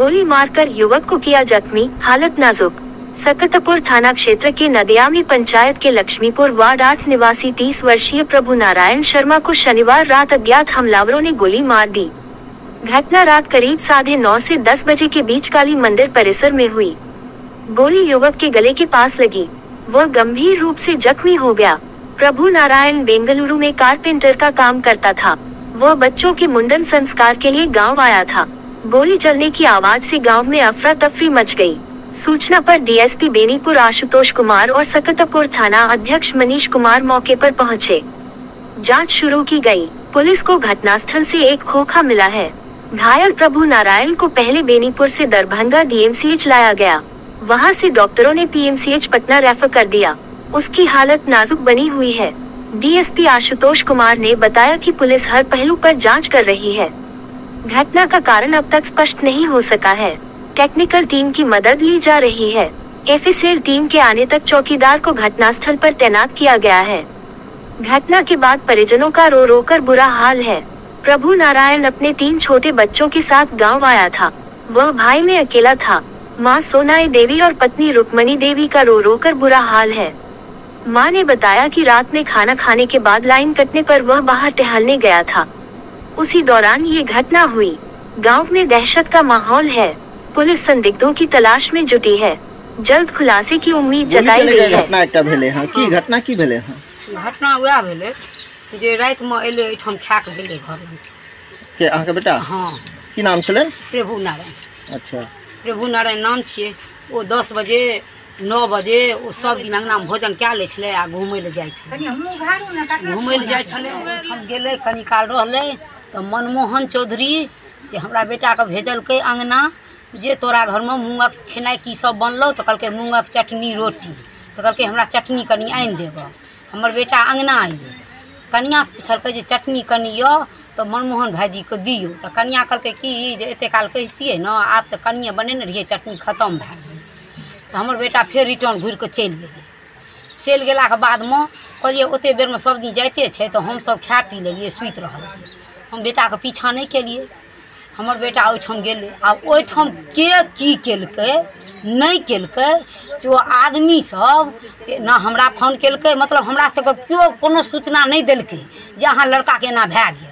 गोली मारकर युवक को किया जख्मी, हालत नाजुक। सकतपुर थाना क्षेत्र के नदियामी पंचायत के लक्ष्मीपुर वार्ड 8 निवासी 30 वर्षीय प्रभु नारायण शर्मा को शनिवार रात अज्ञात हमलावरों ने गोली मार दी। घटना रात करीब 9:30 से 10 बजे के बीच काली मंदिर परिसर में हुई। गोली युवक के गले के पास लगी, वह गंभीर रूप से जख्मी हो गया। प्रभु नारायण बेंगलुरु में कारपेंटर का काम करता था। वह बच्चों के मुंडन संस्कार के लिए गांव आया था। गोली चलने की आवाज से गांव में अफरा तफरी मच गई। सूचना पर डीएसपी बेनीपुर आशुतोष कुमार और सकतपुर थाना अध्यक्ष मनीष कुमार मौके पर पहुंचे। जांच शुरू की गई। पुलिस को घटनास्थल से एक खोखा मिला है। घायल प्रभु नारायण को पहले बेनीपुर से दरभंगा डीएमसीएच लाया गया। वहां से डॉक्टरों ने पीएमसीएच पटना रेफर कर दिया। उसकी हालत नाजुक बनी हुई है। डीएसपी आशुतोष कुमार ने बताया कि पुलिस हर पहलू पर जांच कर रही है। घटना का कारण अब तक स्पष्ट नहीं हो सका है। टेक्निकल टीम की मदद ली जा रही है। एफएसएल टीम के आने तक चौकीदार को घटनास्थल पर तैनात किया गया है। घटना के बाद परिजनों का रो रो कर बुरा हाल है। प्रभु नारायण अपने 3 छोटे बच्चों के साथ गांव आया था। वह भाई में अकेला था। मां सोनाई देवी और पत्नी रुक्मणी देवी का रो रो कर बुरा हाल है। मां ने बताया कि रात में खाना खाने के बाद लाइन कटने पर वह बाहर टहलने गया था। उसी दौरान ये घटना हुई। गांव में दहशत का माहौल है। पुलिस संदिग्धों की तलाश में जुटी है। जल्द खुलासे की उम्मीद जताई गई है। घटना एकटा भेले हैं की घटना की भेले हैं? घटना वह भेले जे रात में एले एठम खा के गेले घर में के अहाँ के बेटा? हां। की नाम छलन? प्रभु नारायण। अच्छा। प्रभु नारायण नाम छिए। ओ 10 बजे 9 बजे ओ सब दिन अंगना में भोजन कए ले छले आ घुमै ले जाय छले। घुमै ले जाय छले। हम गेले कनी काल रहले त मनमोहन चौधरी से हमरा बेटा के भेजलकै अंगना जे तोरा घर में मूंगक खेनाई की सब बनलो तो कहलकै मूंगक चटनी रोटी तो कहलकै हमरा चटनी कनी आनि देबो। हमर बेटा अंगना आइले। कनिया पूछलकै जे चटनी कनी यो तो मनमोहन भाईजी को दियो तो कनिया कहलकै कि जे एते काल कहतिए न आब तो कनिए बनेने रहिए चटनी खत्म भए गेल। तो हमर बेटा फिर रिटर्न घुर के चलि गेलै। चलि गेला के बाद में कहलिए ओते बेर में सब दिन जाइते छै तो हम सब खा पी लेलिए सुति रहलिए। हम बेटा के पीछा नहीं केलिए। हमर बेटा ओहिठाम गेलै। आब ओहिठाम के की केलकै नहीं केलकै से ओ आदमी सब से ना हमरा फोन केलकै, मतलब हमरा सबके केओ कोनो सूचना नहीं देलकै जे अहाँ लड़का के एना भए गेल।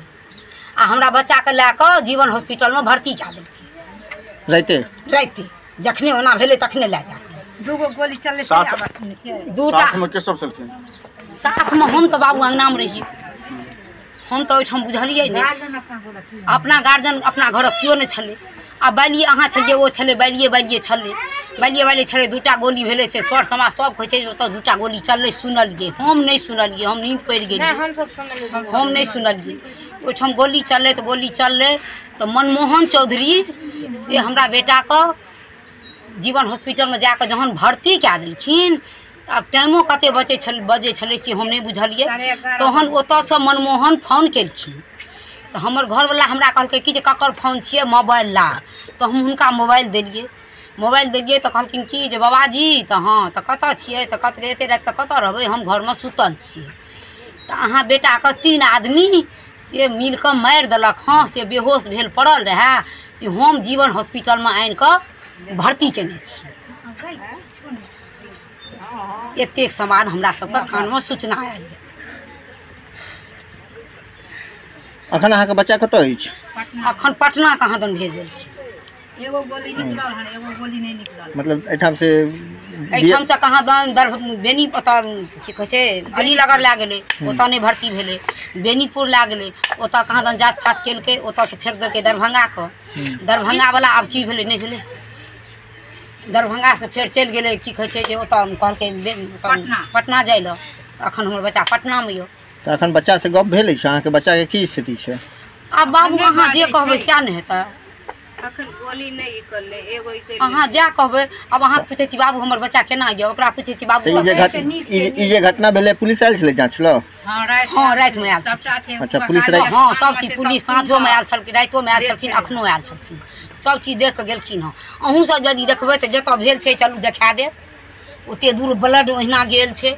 आ हमरा बच्चा के लए कऽ जीवन हॉस्पिटल में भर्ती कए देलकै। राइते जखने ओना भेलै तखने लए जा। दूगो गोली चलले से आवाज सुनै छियै। दूटा साथ में के सब छलखिन? साथ में हम तो बाबू अंगना में रहिए। हम तो ओहिठाम बुझलिए नहीं। अपना गार्जियन अपना घर क्यों नहीं छले। आ बालिए अहाँ छलिए ओ छले बालिए छले। बालिए छले। 2टा गोली भेले से सर समाज सब कहै छै ओतऽ 2टा गोली चलले सुनलिए। हम नहीं सुनलिए। हम नींद पड़ि गेलिए। हम नहीं सुनलिए। ओहिठाम गोली चलले तो मनमोहन चौधरी से हमरा बेटा को जीवन हॉस्पिटल में जाकर जहन भर्ती कए देलखिन अब टाइमो कते बजे छले से हम नहीं बुझलिए। तहन ओतऽ से मनमोहन फोन केलखिन तो हमर घरवाला हमरा कहलकै कि जे ककर फोन छिए मोबाइल ला। तो हम हुनका मोबाइल देलिए तो कहलखिन कि जे बाबाजी तो हाँ तो कतऽ छिए तो कत एते रात के कतऽ रहबै हम घर में सुतल छिए। तो अहाँ बेटा के 3 आदमी से मिल के मारि देलक। हाँ से बेहोश भेल पड़ल रहे से हम जीवन हॉस्पिटल में आनि के भर्ती केने छी। एतेक समाद हमरा सबके कान में सूचना आयल। अखन अहाँ के बच्चा कतऽ अछि? अखन पटना कहाँ दन भेज देलखिन। एगो गोली निकलल हन, एगो गोली नहीं निकलल। मतलब एठाम से कहाँ दन बेनी ओतऽ की कहै छै अलीनगर लए गेलै। ओतऽ नहीं भर्ती भेलै। बेनीपुर लए गेलै। ओतऽ कहाँ दन जांच फाँच केलकै। ओतऽ से फेंक देलकै दरभंगा के। दरभंगा वाला आब की भेलै नहीं भेलै। दरभंगा से फिर चल गए की कहे छै जे ओतऽ कहलकै पटना जाय ल। अखन हमर बच्चा पटना में यो। तो अखन बच्चा से गप भेल छै? अहाँ के बच्चा के की स्थिति छै? अब बाबू अहाँ जे कहबै सएह ने हेतै। अखन गोली नहीं निकलले। एगो अहाँ जे कहबै। अब अहाँ पूछै छी बाबू हमर बच्चा केना गयो ओकरा पूछै छी बाबू ई जे घटना भेलै पुलिस आयल छलै जांच ल? हां रात में आयल। अच्छा पुलिस रात? हां सब चीज पुलिस साँझो में आयल छलखिन राइतो में आयल छलखिन अखनो आयल छलखिन। सब चीज देख के गेलखिन। हँ अहूँ सब यदि देखबै तो जतऽ भेल छै चलू देखा देब। ओते दूर ब्लड ओहिना गेल छै।